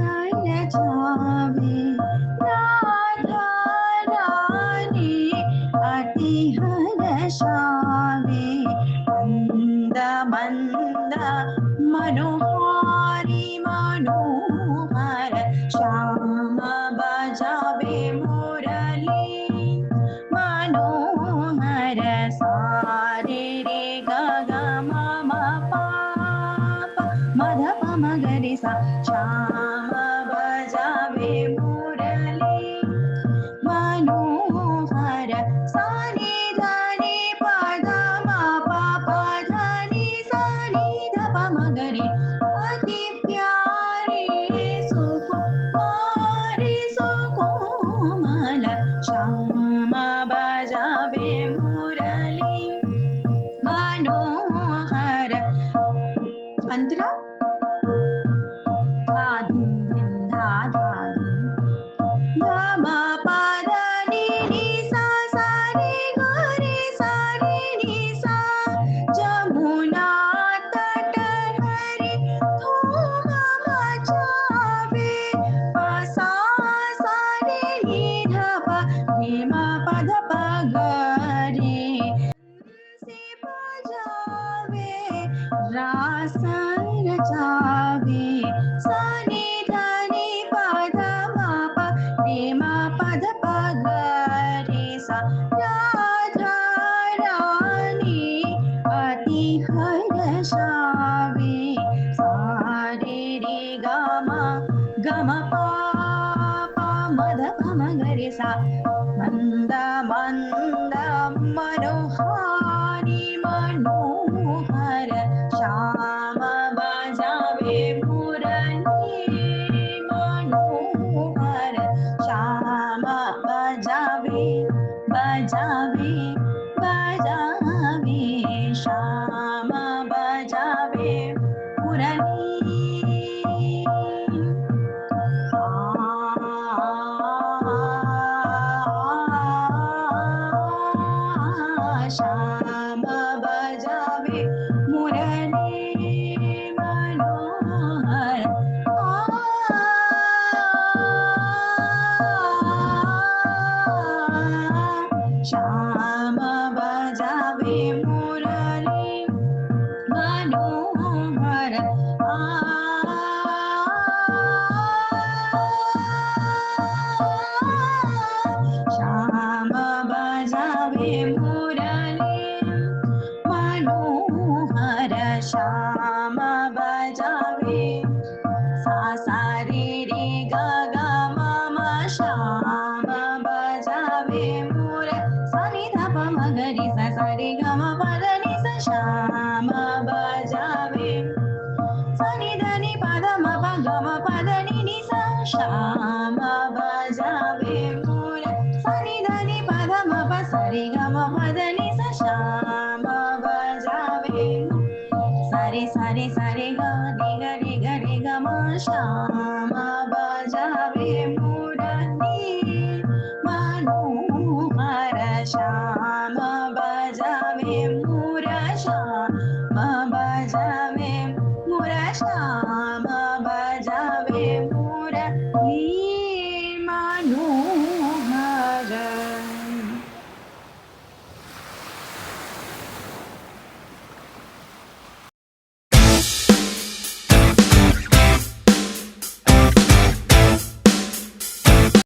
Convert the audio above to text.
रचावे राधा रानी अति हर्षावे मंद मंद मनोहारी मनोहर श्याम बजावे मुरली मनोहर सारे रे ग ग म म प प मध प म ग रे सा श्याम बजावे मुरली मनोहर सानि धनि प ध म प प धनि सानि ध प म ग रे अति प्यारे सुकुमारी सुकोमल श्याम बजावे मुरली मनोहर अंतरा ग म प ध नि नि सा सा रे ग रे सा रे नि सा जमुना तट हरि धूम मचावे प सा सा रे नि ध प नि म प ध प ग रे से बजावे रास रचावे सानि धनि प ध म प रे म प ध प ग रे सा राधा रानी अति हर्षावे सा रे रे ग म प प म ध प म ग रे सा मंद मंद मनोहारी मनोहर श्याम बजावे मुरली मनोहर श्याम बजावे बजावे बजावे श्याम बजावे मुरली श्याम बजावे मुरली मनोहर श्याम बजावे मुरली मनोहर श्याम बजावे मुरली मनोहर श्याम बजावे सा सा रे रे ग ग म म श्याम बजावे मुर सा नि ध प म ग रे सा सा रे ग म प ध नि सा श्याम बजावे सा नि ध नि प ध म प ग म प ध नि नि सा श्याम